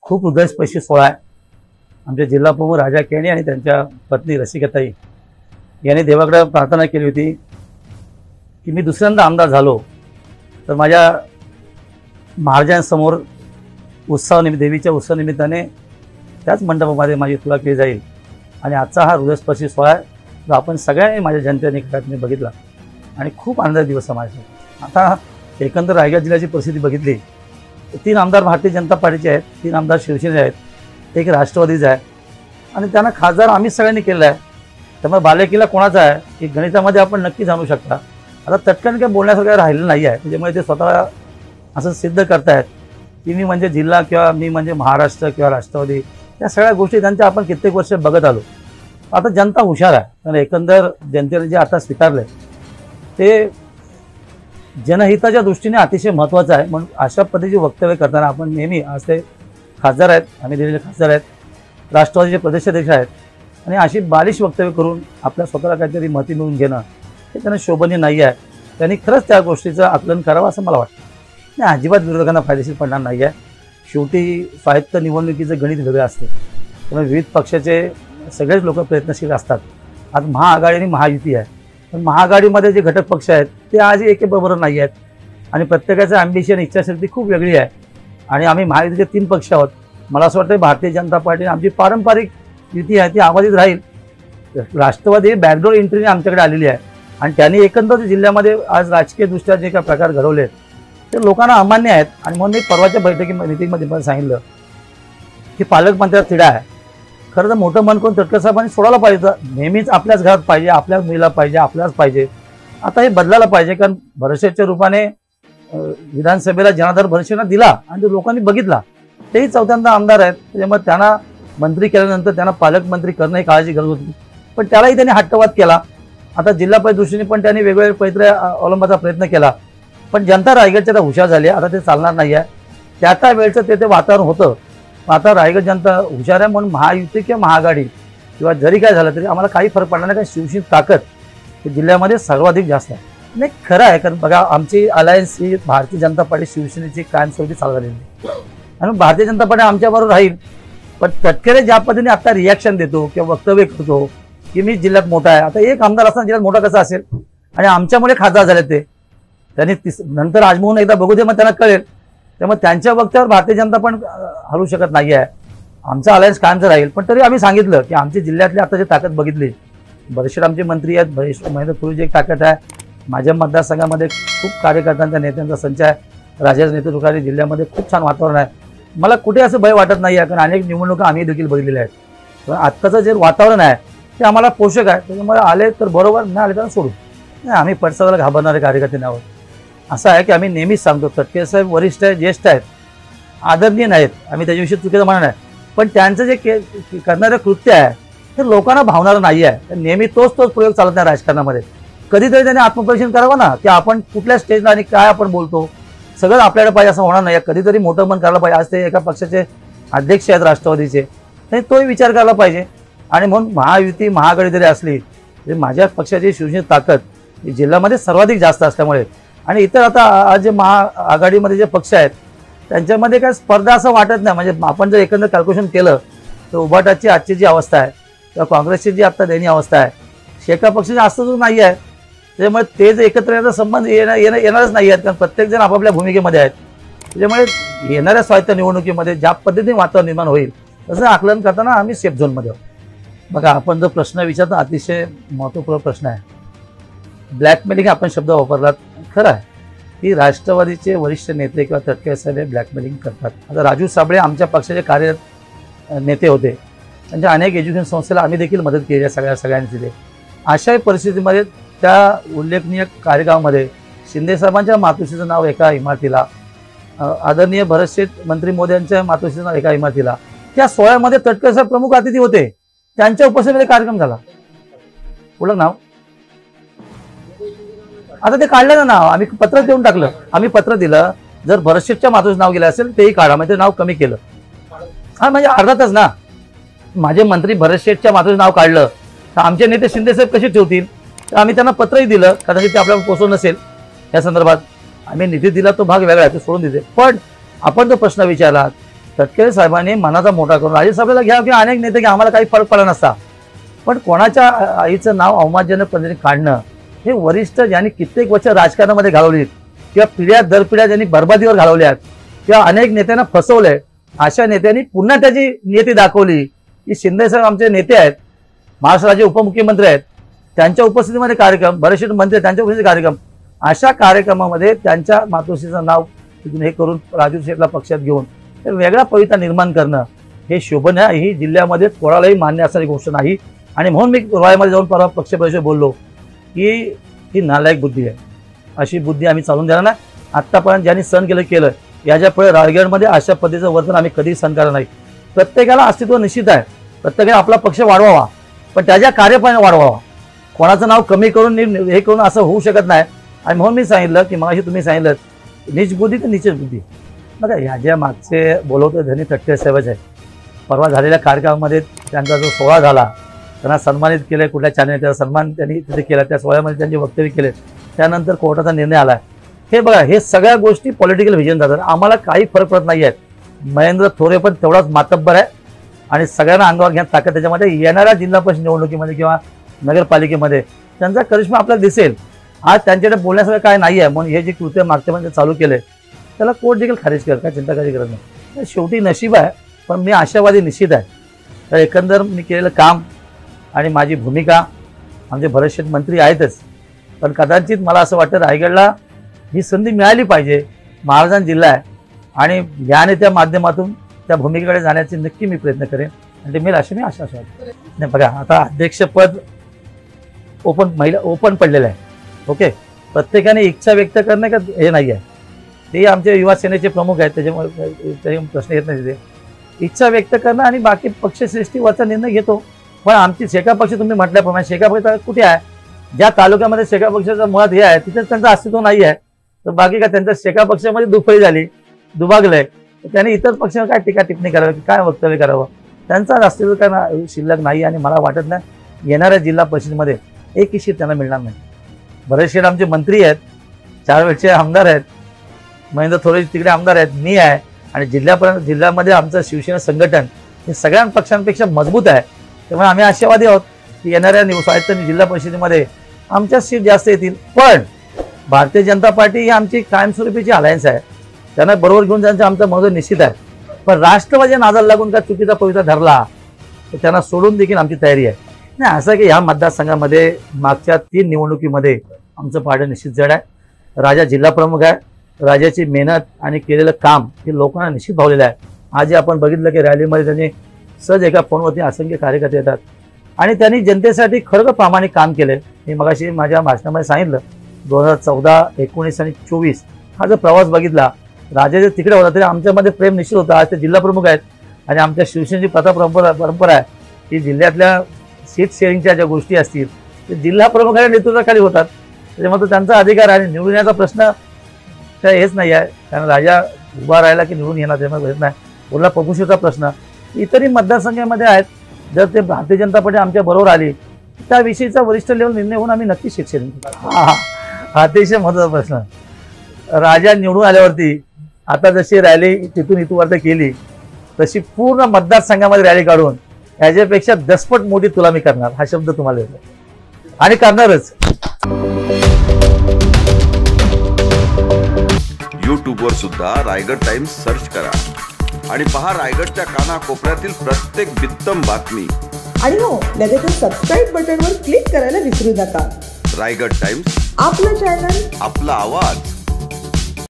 खूप हृदयस्पर्शी सोहळा आहे। आमचे जिल्हा प्रमुख राजा केणी आणि त्यांच्या पत्नी रसिकाताई यांनी देवाकडे प्रार्थना केली होती की मी दुसऱ्यांदा आमदार झालो तर माझ्या महाराजांसमोर देवीच्या उत्सवानिमित्ताने त्याच मंडपामध्ये माझी तुला केली जाईल। आणि आजचा हा हृदयस्पर्शी सोहळा आहे जो आपण सगळ्यांनी माझ्या जनतेने मी बघितला आणि खूप आनंदाचा दिवस आहे माझ्या। आता एकंदर रायगड जिल्ह्याची परिस्थिती बघितली तर 3 आमदार भारतीय जनता पार्टीचे आहेत, 3 आमदार शिवसेनेचे आहेत, 1 राष्ट्रवादीचा आहे आणि त्यांना खासदार आम्ही सगळ्यांनी केलं आहे। त्यामुळे बालेकिल्ला कोणाचा आहे की गणितामध्ये आपण नक्की जाणू शकता। आता तटकन काय बोलण्यासारखं राहिलं नाही आहे, त्याच्यामुळे ते स्वतः असं सिद्ध करतायत की मी म्हणजे जिल्हा किंवा मी म्हणजे महाराष्ट्र किंवा राष्ट्रवादी, या सगळ्या गोष्टी त्यांच्या आपण कित्येक वर्ष बघत आलो। आता जनता हुशार आहे, कारण एकंदर जनतेने जे आता स्वीकारले ते जनहिताच्या दृष्टीने अतिशय महत्त्वाचं आहे। म्हणून अशा पद्धतीचे वक्तव्य करताना आपण नेहमी आज ते खासदार आहेत, आम्ही दिलेले खासदार आहेत, राष्ट्रवादीचे प्रदेशाध्यक्ष आहेत आणि अशी बालिश वक्तव्य करून आपल्या स्वतःला काहीतरी मती मिळवून घेणं हे त्यांना शोभनीय नाही आहे। त्यांनी खरंच त्या गोष्टीचं आकलन करावं असं मला वाटतं। नाही, अजिबात विरोधकांना फायदेशीर पडणार नाही आहे। शेवटी स्वायत्त निवडणुकीचं गणित वेगळं असतं, त्यामुळे विविध पक्षाचे सगळेच लोक प्रयत्नशील असतात। आज महाआघाडी आणि महायुती आहे, पण महाआघाडीमध्ये जे घटक पक्ष आहेत ते आजही एकेबरोबर नाही आहेत आणि प्रत्येकाचं ॲम्बिशन इच्छाशक्ती खूप वेगळी आहे। आणि आम्ही महायुतीचे 3 पक्ष आहोत। मला असं वाटतं भारतीय जनता पार्टी आमची पारंपरिक युती आहे ती अबाधित राहील। राष्ट्रवादी बॅकडोर एंट्रीने आमच्याकडे आलेली आहे आणि त्यांनी एकंदर जिल्ह्यामध्ये आज राजकीयदृष्ट्या जे काही प्रकार घडवले ते लोकांना अमान्य आहेत। आणि म्हणून मी परवाच्या मीटिंगमध्ये पण सांगितलं की पालकमंत्र्याचा तिढा आहे। खरं तर मोठं मन करून तटकरे साहेबांनी सोडायला पाहिजे, नेहमीच आपल्याच घरात पाहिजे, आपल्याच मुलीला पाहिजे, आपल्याच पाहिजे। आता हे बदलायला पाहिजे, कारण भरशेच्या रूपाने विधानसभेला जनाधार भरशेंना दिला आणि तो लोकांनी बघितला, तेही 4थ्यांदा आमदार आहेत। त्याच्यामुळे त्यांना मंत्री केल्यानंतर त्यांना पालकमंत्री करणं ही काळाची गरज होती, पण त्यालाही त्यांनी हट्टवाद केला। आता जिल्हा परिषद दृष्टीने पण त्यांनी वेगवेगळे पैत्रे अवलंबाचा प्रयत्न केला, पण जनता रायगडच्या हुशार झाली। आता ते चालणार नाही आहे, त्या वेळचं ते वातावरण होतं। आता रायगड जनता हुशार आहे, म्हणून महायुती किंवा महाआघाडी किंवा जरी काय झालं तरी आम्हाला काही फरक पडणार नाही, कारण शिवसेनेची ताकद हे जिल्ह्यामध्ये सर्वाधिक जास्त आहे। नाही, खरं आहे, कारण बघा आमची अलायन्स ही भारतीय जनता पार्टी शिवसेनेची कायमस्वरूपी चालू झालेली आहे आणि भारतीय जनता पार्टी आमच्याबरोबर राहील। पण तटकरे ज्या पद्धतीने आता रिॲक्शन देतो किंवा वक्तव्य करतो की मी जिल्ह्यात मोठा आहे, आता एक आमदार असताना जिल्ह्यात मोठा कसा असेल आणि आमच्यामुळे खासदार झाले ते त्यांनी नंतर आजमवून एकदा बघू दे, मग त्यांना कळेल। त्यामुळे त्यांच्या वक्त्यावर भारतीय जनता पण हलू शकत नाही आहे। आमचा अलायन्स कायमचं राहील, पण तरी आम्ही सांगितलं की आमची जिल्ह्यातली आता जी ताकद बघितली, बरेचसे आमचे मंत्री आहेत, महेंद्र थोरची एक ताकद आहे, माझ्या मतदारसंघामध्ये खूप कार्यकर्त्यांच्या नेत्यांचा संच आहे, राजाच्या नेतृत्वाखाली जिल्ह्यामध्ये खूप छान वातावरण आहे। मला कुठे असं भय वाटत नाही आहे, कारण अनेक निवडणुका आम्ही देखील बघितलेल्या आहेत। पण आत्ताचं जे वातावरण आहे ते आम्हाला पोषक आहे, त्याच्यामुळे आले तर बरोबर, नाही आले तर सोडू नाही। आम्ही पडसाला घाबरणारे कार्यकर्ते नाही आहोत। असं आहे की आम्ही नेहमीच सांगतो तटकरे साहेब वरिष्ठ आहेत, ज्येष्ठ आहेत, आदरणीय नाहीत, आम्ही त्याच्याविषयी चुकीचं म्हणत नाही, पण त्यांचं जे करणारं कृत्य आहे ते लोकांना भावणारं नाही आहे। नेहमी तोच प्रयोग चालत नाही राजकारणामध्ये। कधीतरी त्यांनी आत्मपरीक्षण करावं ना की आपण कुठल्या स्टेजला आणि काय आपण बोलतो, सगळं आपल्याकडे पाहिजे असं होणार नाही। कधीतरी मोठं मन करायला पाहिजे। आज ते एका पक्षाचे अध्यक्ष आहेत राष्ट्रवादीचे, त्यांनी तोही विचार करायला पाहिजे। आणि म्हणून महायुती महाआघाडी जरी असली तरी माझ्या पक्षाची शिवसेनेची ताकद ही जिल्ह्यामध्ये सर्वाधिक जास्त असल्यामुळे आणि इतर आता आज जे महाआघाडीमध्ये जे पक्ष आहेत त्यांच्यामध्ये काय स्पर्धा असं वाटत नाही। म्हणजे आपण जर एकंदर कॅल्क्युलेशन केलं तर उभाटाची आजची जी अवस्था आहे किंवा काँग्रेसची जी आता दयनीय अवस्था आहे, शेका पक्षाची अस्तित्व नाही आहे, त्याच्यामुळे ते जे एकत्र येण्याचा संबंध येणारच नाही आहेत, कारण प्रत्येकजण आपापल्या भूमिकेमध्ये आहेत। त्याच्यामुळे येणाऱ्या स्वायत्त निवडणुकीमध्ये ज्या पद्धतीने वातावरण निर्माण होईल तसं आकलन करताना आम्ही सेफ झोनमध्ये आहोत। बघा, आपण जो प्रश्न विचारता अतिशय महत्त्वपूर्ण प्रश्न आहे। ब्लॅकमेलिंग आपण शब्द वापरलात, खरं आहे की राष्ट्रवादीचे वरिष्ठ नेते किंवा तटकरे साहेब हे ब्लॅकमेलिंग करतात। आता राजू साबळे आमच्या पक्षाचे कार्यरत नेते होते, त्यांच्या अनेक एज्युकेशन संस्थेला आम्ही देखील मदत केली आहे सगळ्यांनी दिली। अशाही परिस्थितीमध्ये त्या उल्लेखनीय कार्यक्रमामध्ये शिंदे साहेबांच्या मातोश्रीचं नाव एका इमारतीला, आदरणीय भरतशेठ मंत्री मोदयांच्या मातोश्रीचं नाव एका इमारतीला, त्या सोहळ्यामध्ये तटकरे साहेब प्रमुख अतिथी होते, त्यांच्या उपस्थितीमध्ये कार्यक्रम झाला। पुढं नाव आता ते काढलं ना नाव, आम्ही पत्र देऊन टाकलं, आम्ही पत्र दिलं जर भरतशेठच्या मातोश्रीचं नाव गेलं असेल तेही काढा, म्हणजे नाव कमी केलं। हा म्हणजे अर्धातच ना, माझे मंत्री भरतशेठच्या मातोश्रीचं नाव काढलं तर आमचे नेते शिंदे साहेब कसे ठेवतील? तर आम्ही त्यांना पत्रही दिलं, कदाचित ते आपल्याला पोहोचवलं नसेल, या संदर्भात आम्ही निधी दिला तो भाग वेगळा आहे, तो सोडून देते। पण आपण जो प्रश्न विचारला तटकरे साहेबांनी मनाचा मोठा करून राज्यसभेला घ्या किंवा अनेक नेते घ्या, आम्हाला काही फरक पडला नसता, पण कोणाच्या आईचं नाव अवमानजनक पद्धतीने काढणं हे वरिष्ठ ज्यांनी कित्येक वर्ष राजकारणामध्ये घालवलीत किंवा पिढ्या दर पिढ्या ज्यांनी बर्बादीवर घालवल्यात किंवा अनेक नेत्यांना फसवलंय, अशा नेत्यांनी पुन्हा त्याची नियती दाखवली की शिंदे साहेब आमचे नेते आहेत, महाराष्ट्र राज्य उपमुख्यमंत्री आहेत, त्यांच्या उपस्थितीमध्ये कार्यक्रम, बरेचसे मंत्री त्यांच्या उपस्थितीत कार्यक्रम, अशा कार्यक्रमामध्ये त्यांच्या मातोश्रीचं नाव तिथून हे करून राजू शेठला पक्षात घेऊन वेगळा पवित्रा निर्माण करणं हे शोभनीय, ही जिल्ह्यामध्ये कोणालाही मान्य असणारी गोष्ट नाही. आणि म्हणून मी रोयामध्ये जाऊन परवा पक्षप्रवेश बोललो की ही नालायक बुद्धी आहे, अशी बुद्धी आम्ही चालून देणार नाही. आत्तापर्यंत ज्यांनी सहन केलं याच्या पुढे रायगडमध्ये अशा पद्धतीचं वर्तन आम्ही कधीच सहन करणार नाही. प्रत्येकाला अस्तित्व निश्चित आहे, प्रत्येकाने आपला पक्ष वाढवावा, पण त्याच्या कार्यपणे वाढवावा, कोणाचं नाव कमी करून हे करून असं होऊ शकत नाही. आणि म्हणून मी सांगितलं की मगाशी तुम्ही सांगितलं नीच बुद्धी तर नीचच बुद्धी. बघा ह्याच्या मागचे बोलवते धनी तटकरे साहेबच आहे. परवा झालेल्या कार्यक्रमामध्ये त्यांचा जो सोहळा झाला, त्यांना सन्मानित केलं, कुठल्या चॅनलने त्याचा सन्मान त्यांनी तिथे केला, त्या सोहळ्यामध्ये त्यांचे वक्तव्य केले, त्यानंतर कोर्टाचा निर्णय आला. हे बघा हे सगळ्या गोष्टी पॉलिटिकल व्हिजन जातात, आम्हाला काही फरक पडत नाही आहेत. महेंद्र थोरे पण तेवढाच मातब्बर आहे आणि सगळ्यांना अंगावर घेण्यात ताकद त्याच्यामध्ये. येणाऱ्या जिल्हा परिषद निवडणुकीमध्ये किंवा नगरपालिकेमध्ये त्यांचा करिश्मा आपल्याला दिसेल. आज त्यांच्याकडे बोलण्यासारखं काय नाही आहे, म्हणून हे जे कृत्य मागच्या म्हणजे चालू केले त्याला कोर्ट देखील खारिज कर, काय चिंता करायची गरज नाही. शेवटी नशीब आहे, पण मी आशावादी निश्चित आहे. तर एकंदर मी केलेलं काम आणि माझी भूमिका, आमचे बरेचसे मंत्री आहेतच, पण कदाचित मला असं वाटतं रायगडला ही संधी मिळाली पाहिजे. महाराजांचा जिल्हा आहे आणि याने त्या माध्यमातून त्या भूमिकेकडे जाण्याचे नक्की मी प्रयत्न करेन आणि ते मिळेल अशी मी आशा वाटते. नाही बघा आता अध्यक्षपद ओपन पडलेलं आहे. ओके, प्रत्येकाने इच्छा व्यक्त करणे का हे नाही आहे, ते आमचे युवा सेनेचे प्रमुख आहेत, त्याच्यामुळे प्रश्न येत नाही. तिथे इच्छा व्यक्त करणं आणि बाकी पक्षश्रेष्ठीवरचा निर्णय घेतो. पण आमची शेका पक्ष तुम्ही म्हटल्याप्रमाणे शेका पक्ष कुठे आहे, ज्या तालुक्यामध्ये शेका पक्षाचं मुळात हे आहे तिथेच त्यांचं अस्तित्व नाही आहे. तर बाकी काय त्यांच्या शेका पक्षामध्ये दुफळी झाली, दुभागलंय, त्यांनी इतर पक्षावर काय टीका टिप्पणी करावी, काय वक्तव्य करावं, त्यांचा अस्तित्व काय शिल्लक नाही. आणि मला वाटत नाही येणाऱ्या जिल्हा परिषदेमध्ये एक सीट त्यांना मिळणार नाही. बरेचसे आमचे मंत्री आहेत, 4 वेळचे आमदार आहेत, महेंद्र थोरे तिकडे आमदार आहेत, मी आहे आणि जिल्ह्यामध्ये आमचं शिवसेना संघटन हे सगळ्या पक्षांपेक्षा मजबूत आहे. त्यामुळे आम्ही आशावादी आहोत की येणाऱ्या स्वायत्त जिल्हा परिषदेमध्ये आमच्या सीट जास्त येतील. पण भारतीय जनता पार्टी ही आमची कायमस्वरूपीची अलायन्स आहे, त्यांना बरोबर घेऊन जाण्याचं आमचं महत्त्व निश्चित आहे. पण राष्ट्रवादी नादाला लागून का चुकीचा पवित्रा धरला तर त्यांना सोडून देखील आमची तयारी आहे. नाही असं की ह्या मतदारसंघामध्ये मागच्या 3 निवडणुकीमध्ये आमचं पारडं निश्चित जड आहे. राजा जिल्हा प्रमुख आहे, राजाची मेहनत आणि केलेलं काम हे लोकांना निश्चित भावलेलं आहे. आज आपण बघितलं की रॅलीमध्ये त्यांनी सहज एका फोनवरती असंख्य कार्यकर्ते येतात आणि त्यांनी जनतेसाठी खरं प्रामाणिक काम केलं. मी मगाशी माझ्या भाषणामध्ये सांगितलं 2014, 19 आणि 24 हा जर प्रवास बघितला, राजा जर तिकडे होता तरी आमच्यामध्ये प्रेम निश्चित होता. आज ते जिल्हा प्रमुख आहेत आणि आमच्या शिवसेनेची परंपरा आहे की जिल्ह्यातल्या सीट शेअरिंगच्या ज्या गोष्टी असतील ते जिल्हा प्रमुखाच्या नेतृत्वाखाली होतात. त्याच्यामुळे त्यांचा अधिकार आहे आणि निवडून येण्याचा प्रश्न काय हेच नाही आहे, कारण राजा उभा राहिला की निवडून येणार त्यामुळे हेच नाही. उरला पपुशीचा प्रश्न इतरही मतदारसंघामध्ये आहेत. जर ते भारतीय जनता पार्टी आमच्या बरोबर आली त्याविषयीचा वरिष्ठ लेवल निर्णय होऊन आम्ही नक्की सीट शेअरिंग करू. अतिशय महत्त्वाचा प्रश्न. राजा निवडून आल्यावरती आता जशी रॅली तिथून इथून केली तशी पूर्ण मतदारसंघामध्ये रॅली काढून याच्यापेक्षा दसपट मोठी तुला मी करणार, हा शब्द तुम्हाला येतो आणि करणारच. यूट्यूबवर सुद्धा रायगड टाइम्स सर्च करा आणि पहा रायगडच्या कानाकोपऱ्यातील प्रत्येक बित्तम बातमी. आणि हो लगेच सबस्क्राईब बटनवर क्लिक करायला विसरू नका. रायगड टाइम्स, आपलं चॅनल, आपला आवाज.